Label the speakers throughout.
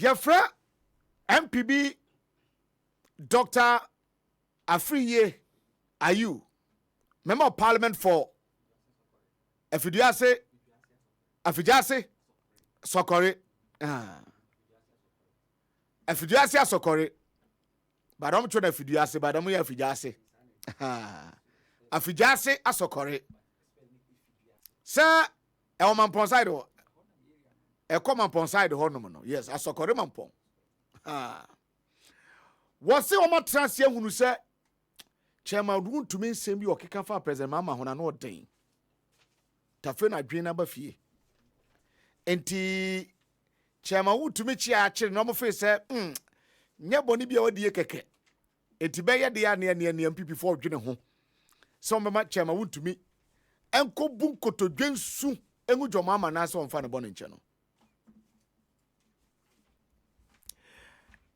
Speaker 1: Yefra MPB Dr. Afriye Ayu, Member of Parliament for Afidjase Sokore. Afidjase Sokore. But I'm trying to Afidjase, but I'm here Afidjase. Afidjase Sokore. Sir, Elman Ponside. A common Ponside Hornoman. Yes, Sokore Mampon. What's the Oma Transia who say? Chairman wound to me same you kika for President Mahama when I know day. Tafena drain number fee. Enti Chairman wound to me chia normal face say, nya boni bia wadi keke. Enti be ya de near NPP for dwene ho. Some mama Chairman wound to me. Enko bunko to dwen su engu Mahama na so mfa ne boni nche no.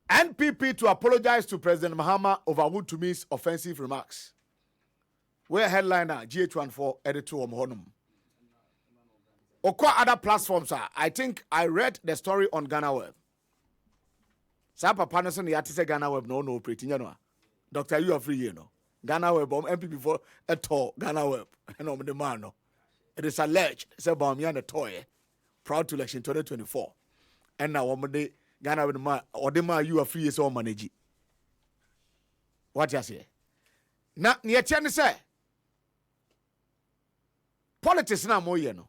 Speaker 1: NPP to apologize to President Mahama over Wotumi's offensive remarks. We're headliner GH14 editor of Honum. Okwa other platforms are. I think I read the story on Ghana Web. Sapa Panison the artist Ghana Web no pretty you know. Doctor, you are free, you know. Ghana Web MPP for a tour Ghana Web. And the man no. It is alleged say bomb and a toy. Proud to election 2024. And now one day Ghana with ma or the ma you are free so manage. What you say? Na near Chen say politics na more no.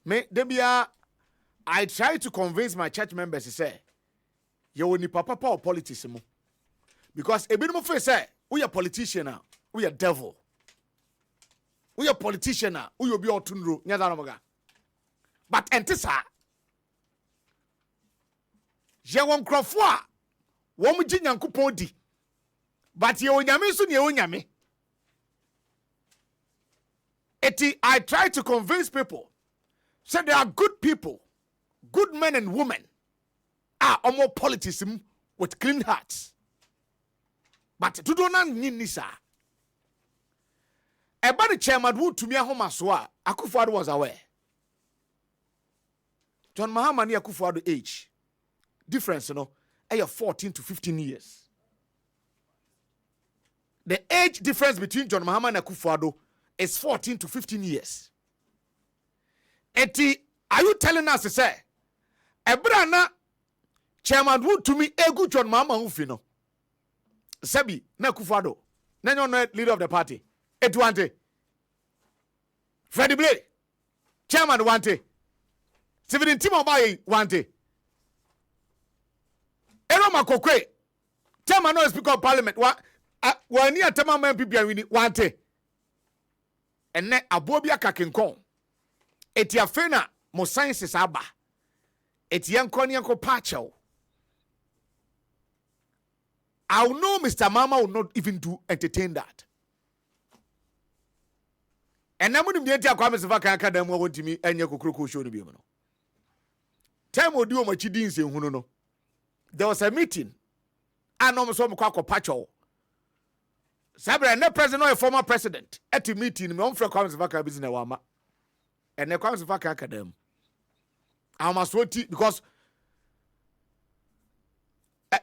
Speaker 1: Me debia I try to convince my church members to say you will ni papa or politics mo. Because a bit of face say we are politician now, we are devil. We are politician now, we will be all tunro nya. But entisa je won krofo a wo mu gi Nyankopon di but ye onyame so ne onyame eti I try to convince people say there are good people, good men and women omo politics with clean hearts but to do nan nyini sa eba the chairman who to me ahoma so a Akufo-Addo was aware. John Mahama ni Akufo-Addo age difference, you know, 14 to 15 years. The age difference between John Mahama and Akufo-Addo is 14 to 15 years. Eti, are you telling us to say, Ebrana, Chairman would to me egu John Mahama ufino? Sebi, na Akufo-Addo, na no leader of the party. Etuante. Freddie Blade, Chairman wante. Steven Timobayi wante. Ero makokwe tema no speaker of parliament wa ni atema MPP awini wante enne abobia kakenkon eti afena mo sciences aba eti yankon yanko pacho. I know Mr. Mama will not even entertain that. And I'm going to be able to academy want me and your cockroach show to be. Time will do much didn't say who no. There was a meeting. I know some kwako pacho. Sabra no president or a former president at a meeting. Me on for comes vaka business wama. And the comes vaka academy. I must wait because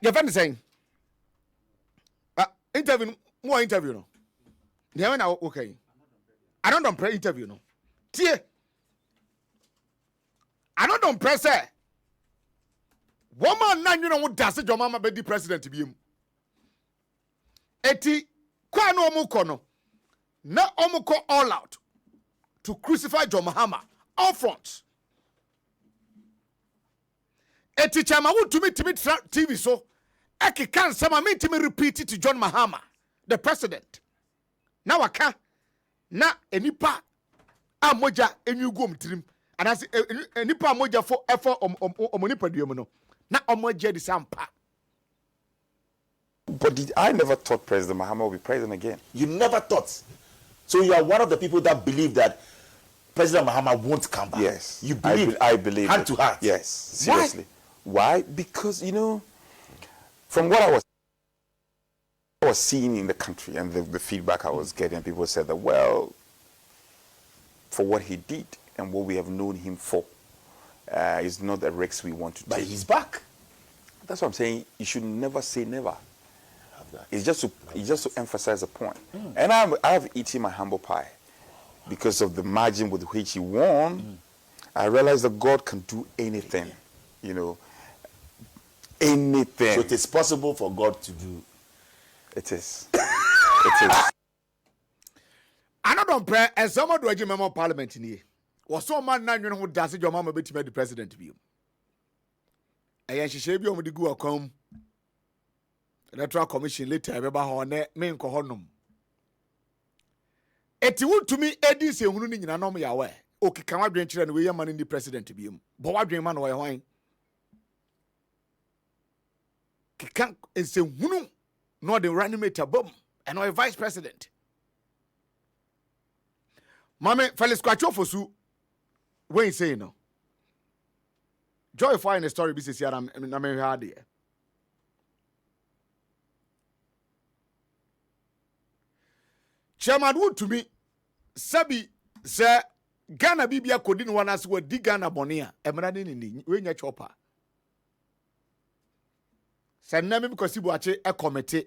Speaker 1: your friend is saying interview more interview no. They now okay. I don't pray interview no. Tie. I don't press her. Woman nan you know what does your mama be the president be him. Eti kwa no omuko no. Na omuko all out to crucify John Mahama all front. Eti chama would to me TV so eki can sama me to me repeat it to John Mahama, the president. Now I can na enipa amoja enyu gom trim and as enipa amoja for effort omonipa duomo no. Na omoje di sampa.
Speaker 2: But I never thought President Mahama would be president again.
Speaker 3: You never thought. So you are one of the people that believe that President Mahama won't come back.
Speaker 2: Yes.
Speaker 3: You believe.
Speaker 2: I believe.
Speaker 3: Hand to heart.
Speaker 2: Yes. Seriously. Why? Because, you know, from what I was seeing in the country and the feedback I was getting, people said that, well, for what he did and what we have known him for, is not the Rex we want to
Speaker 3: But
Speaker 2: take.
Speaker 3: he's back.
Speaker 2: That's what I'm saying. You should never say never. It's just to emphasize a point. And I have eaten my humble pie because of the margin with which he won. I realized that God can do anything, you know, anything.
Speaker 3: So it is possible for God to do.
Speaker 2: It is. It is.
Speaker 1: I don't pray as someone do a member of parliament in here. Was so man nine who does it your mama be the president view. And she shall be on the go come. Electoral Commission later about her main cohonum. It would to me Eddie say who in an army away. Okay, can I bring children we are man in the president to be him? But what dream man away wine? Can't say who no the reanimator bomb and no vice president. Mame Felix Kwacho for su when you say no. Joy find a story business here I'm hard here. Chairman Wood to me, Sabi, sir, Ghana Bibia Kodin one as well, di Ghana Bonia, Emradin in when you chopper. Sir, name because you watch a committee.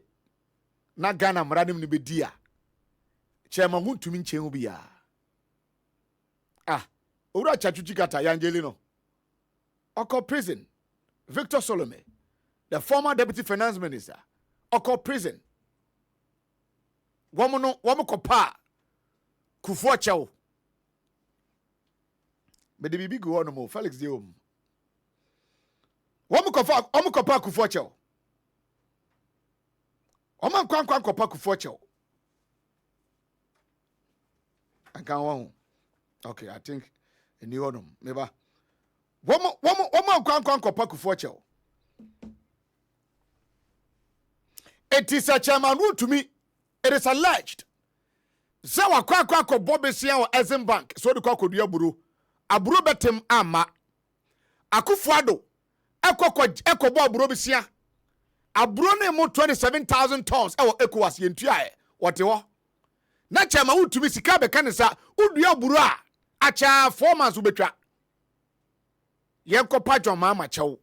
Speaker 1: Na Ghana Mradim ni be dia. Chairman Wood to me, Chemubia. Ah, Ura Chachuchikata, Yangelino. Oko prison, Victor Solomon, the former deputy finance minister, Oko prison. Woman kopa Kufuor Chow. But the baby go on more Felix de Woman kopa Kufuor Chow. Woman kopa Kufuor Chow. I can't want. Okay, I think a new one. Maybe. Woman kopa Kufuor Chow. It is a chairman rule to me. It is alleged. So wa kwa Bobby Sia or Ezen Bank. So the kwako dia buru. Aburu betem ama. Akufuado. Eko bo aburu bisia. Aburu ne mo 27,000 tons. Ewo ECOWAS yentua e. Wote wo. Na chama utumi sika be kanisa. Udua buru a. Acha 4 months ubetwa. Yenko pajo mama chew.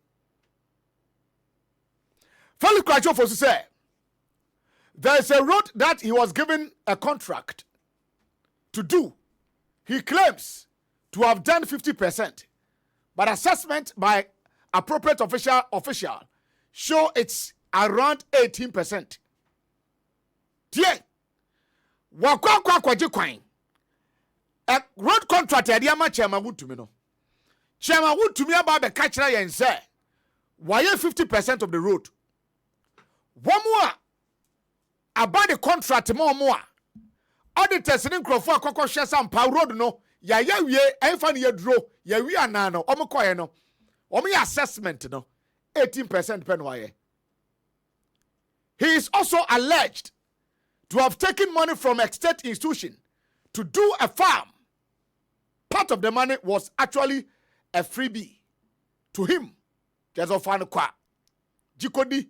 Speaker 1: Felix Kwacho for say. There is a road that he was given a contract to do. He claims to have done 50%, but assessment by appropriate official show it's around 18%. Tie, wakwa kwaji kwine. A road contract yadiama chairman would to me no. Chairman would to me about the catcher and say, why 50% of the road? One more. About the contract more. Auditors in Crawford Coco Shasam Power Road no. Ya we ain't funny ye draw. Ya we are nano. Omokoye no. Omi assessment no. 18% penwaye. He is also alleged to have taken money from a state institution to do a farm. Part of the money was actually a freebie to him. There's a fan kwa. Jikodi.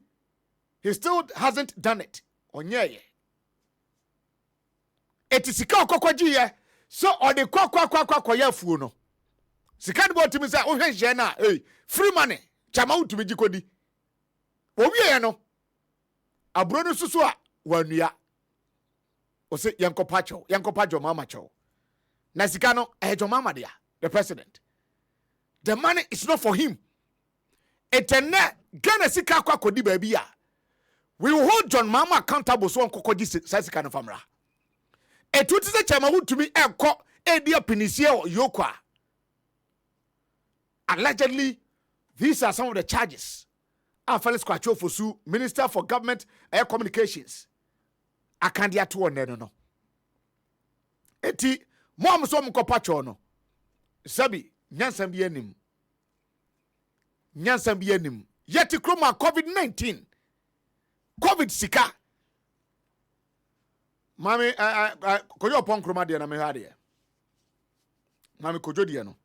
Speaker 1: He still hasn't done it. Onyeye. Eti sika okokwaji ye. So ode kwa ye fu no. Sika de botimi say o hwe na free money. Chama utumi jikodi. Owie no. Aburo no susu a wanua. O say yankopacho mama cho. Na sika no ejo mama dia, the president. The money is not for him. Etene Ghana sika kwa kodi ba bia. We will hold John Mahama accountable so on kokoji sasika no famra. Etuti se chama wutumi enko edia pinisie yokwa. Allegedly, these are some of the charges. Felix Kwacho Fosu, Minister for Government Air Communications. Akandia to one no. Eti mo so mkopacho no. Sabi nyansam bi anim. Yeti kroma COVID-19. COVID sika. Mami, kojo pon kroma de na me ha de. Mami kojo de no.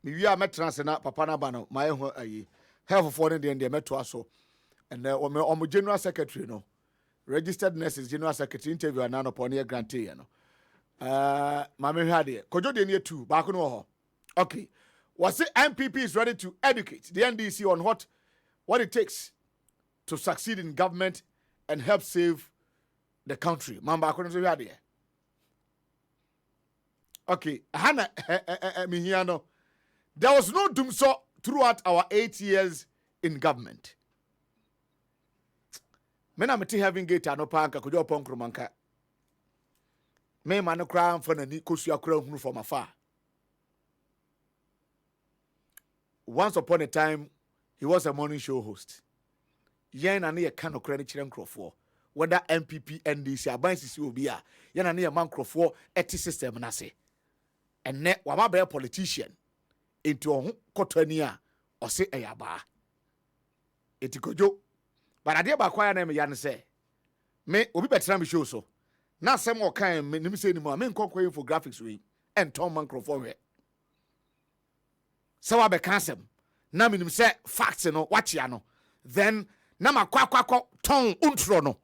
Speaker 1: Me wi a metrans na papa na ba no, ma ye ho ayi. Health for de meto aso. And omo general secretary no. Registered nurses general secretary interview na no pon ye grantee no. Mami ha de. Kojo de ne tu ba ko no ho. Okay. Was it NPP is ready to educate the NDC on what what it takes to succeed in government and help save the country. Mamba, according to you, okay, Hannah, Mihiano, there was no doom so throughout our 8 years in government. Men am having gate no panka could you upon Kromanka. May man crown for the Nikosia crown from afar. Once upon a time, he was a morning show host. Yen and near Kano credit chiren for whether NPP NDC abansi will be a yen and near man for eti system nase. And net wama politician into a cotonia or say a yaba. Etikojo. But I dear by choir name yan say. Me obi better me show so. Now some more kind me say anymore. Men conquering for graphics we and Tom microphone. So I be cancel. Na me say facts no watch ya no. Then na ma kwa ton untro no.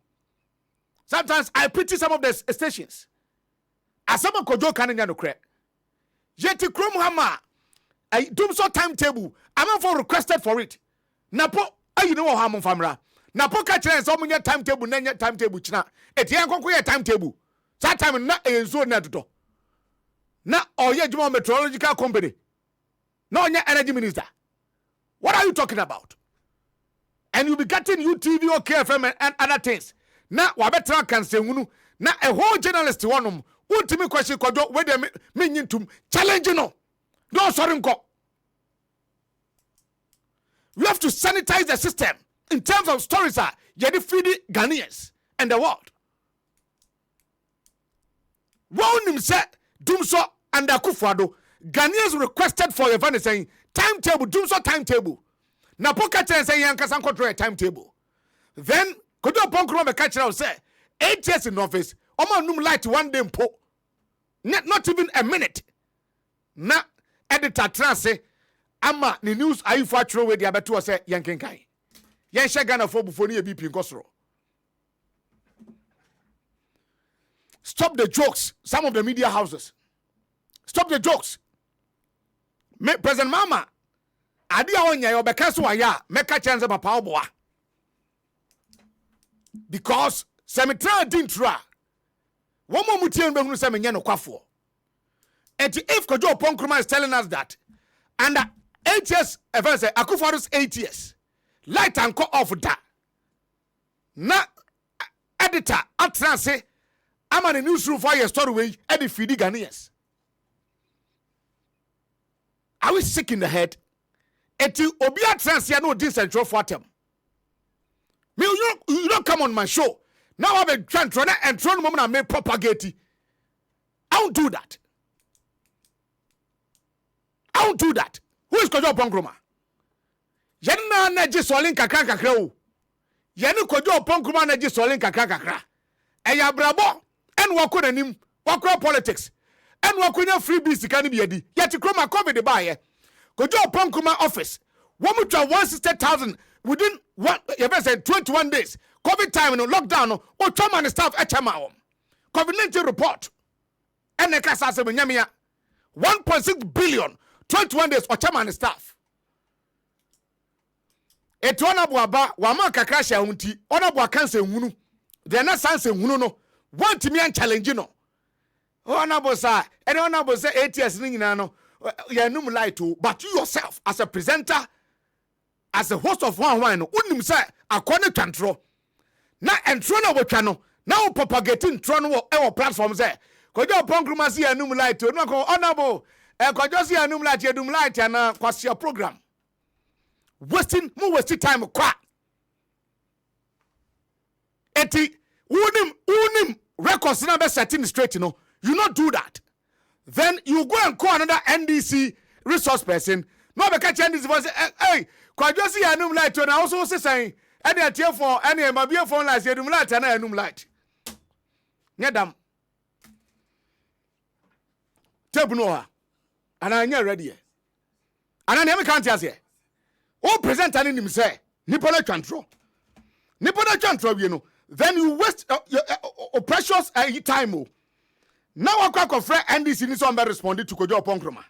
Speaker 1: Sometimes I pity some of the stations. As someone kojo kanya no kre. Yeti krom hama. I do so timetable. I'm for requested for it. Napo you know how I'm famra. Napo catch so many timetable na timetable china. Etian konko timetable. That time na enzo na to. Na oye juma meteorological company. No energy minister. What are you talking about? And you'll be getting UTV or KFM and other things. Na wabetra can say na a whole journalist one ultimate question kodo where they mean to challenge no. No sorry ko. We have to sanitize the system in terms of stories are yedi feed Ghanaians and the world. One him said Dumso and Akufo-Addo Ghanaians requested for a van saying timetable, Dumso timetable. Na poka chen say yankasan control a timetable. Then Kojo Ponkro me catch now say 8 years in office, Oma num light one day mpo. Not even a minute. Na editor trans ama the news ayi fatro we dia beto say yankenkai. Yen hye Ghana for before ni BP nkosoro. Stop the jokes, some of the media houses. Stop the jokes. President Mahama adi a onya yo beka so aya meka chance papa oboa. Because cemetery dintra one more mutie nbehunu se menye no kwafo. And if Kojo Ponkroma is telling us that under 8 years, if say Akufo-Addo's 8 years, light and cut off that. Na editor at say I'm on a newsroom for your story way edit feed Ghanaians. Are we sick in the head? Eti obi at no din central for them. Me you don't come on my show. Now I've been trying and trying moment I make propagate. I won't do that. I won't do that. Who is Kojo Ponkroma? Yenna neji solin kakra o. Yenu Kojo Ponkroma neji solin kakra. Eya brabo en wako nanim, wako politics. En wako nya freebies kani biedi. Yeti kroma COVID ba ye. Kojo Ponkroma office. Womu twa 160,000 within 21 days. COVID time no lockdown no. O trauma and staff HMA. COVID-19 report. En nekasa se nyamia 1.6 billion 21 days or chairman staff. Etwana buaba wama kakrasha hunti ona bua kanse hunu. They na sanse hunu no. Want me and challenge no. Ona bosa and ona bosa 8 years ni nyina no. Ya num light o, but you yourself as a presenter, as a host of one unim say akone twantro. Na entro na wotwa no. Na propagating tro no e platform say Kojo Ponkroma si anum light o no ko honorable Kojo si anum light edum light na kwase program. Wasting time kwa. Eti unim records na be setting straight no. You not do that. Then you go and call another NDC resource person. No be catch NDC for say hey Kojo si anum light na also say saying any atie for any mabie phone light edum light na anum light. Nyedam. Tape no ha. And I ain't ready. And I never can't say. Oh, present an him say, Nipola control. Nipola control, you know. Then you waste your precious time. Now I crack of friend and this is somebody responded to Kojo Ponkroma.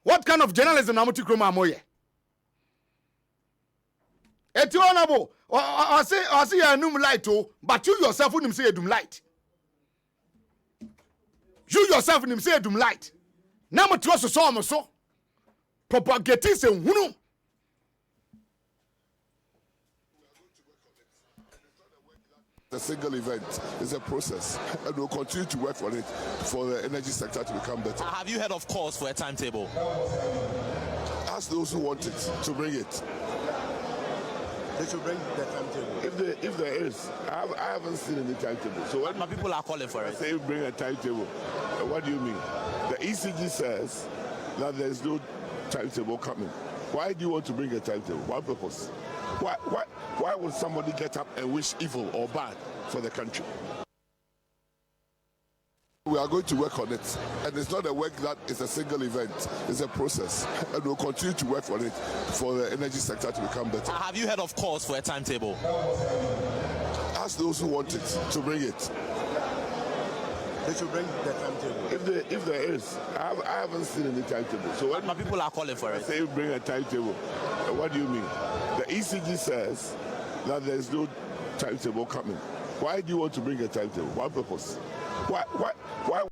Speaker 1: What kind of journalism am I to Kroma Moye? Eti honorable, I say you num light oh, but you yourself wouldn't say dum light. You yourself wouldn't say dum light. Now me trust so propagating say hunu.
Speaker 4: A single event is a process, and we'll continue to work on it for the energy sector to become better.
Speaker 5: Have you heard of calls for a timetable?
Speaker 4: Ask those who want it to bring it.
Speaker 3: They should bring the timetable.
Speaker 4: If there is, I haven't seen any timetable. So when
Speaker 5: People are calling for it.
Speaker 4: say bring a timetable, what do you mean? The ECG says that there is no timetable coming. Why do you want to bring a timetable? What purpose? Why would somebody get up and wish evil or bad for the country? We are going to work on it, and it's not a work that is a single event, it's a process, and we'll continue to work on it for the energy sector to become better.
Speaker 5: Have you heard of calls for a timetable?
Speaker 4: Ask those who want it to bring it.
Speaker 3: They should bring the timetable.
Speaker 4: If there is, I haven't seen any timetable. So when
Speaker 5: People are calling for it.
Speaker 4: say bring a timetable, what do you mean? The ECG says that there is no timetable coming. Why do you want to bring a timetable? What purpose? Why